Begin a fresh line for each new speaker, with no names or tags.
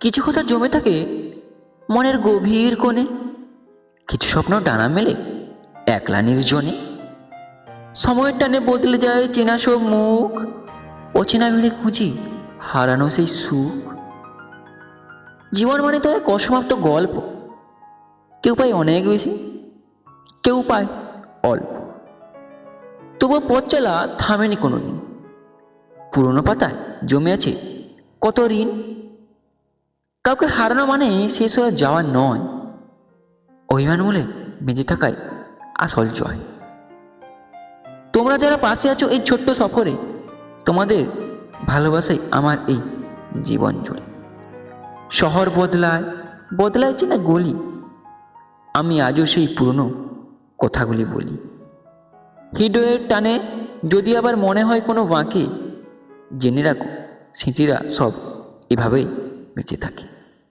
কিছু কথা জমে থাকে মনের গভীর কোণে, কিছু স্বপ্ন ডানা মেলে একলা নির্জনে। সময়ের টানে বদলে যায় চেনা সব মুখ, অচেনা ভিড়ে খুঁজি হারানো সেই সুখ। জীবন মানে তো এক অসমাপ্ত গল্প, কেউ পায় অনেক বেশি, কেউ পায় অল্প। তবুও পথ চলা থামেনি কোনোদিন, পুরনো পাতায় জমে আছে কত ঋণ। কাউকে হারানো মানে শেষ হয়ে যাওয়া নয়, অভিমান বলে বেঁচে থাকায় আসল জয়। তোমরা যারা পাশে আছো এই ছোট্ট সফরে, তোমাদের ভালোবাসাই আমার এই জীবন জুড়ে। শহর বদলায়, বদলাইছে না গলি, আমি আজও সেই পুরনো কথাগুলি বলি। হৃদয়ের টানে যদি আবার মনে হয় কোনো বাঁকে, জেনে রাখো স্মৃতিরা সব এভাবেই বেঁচে থাকে।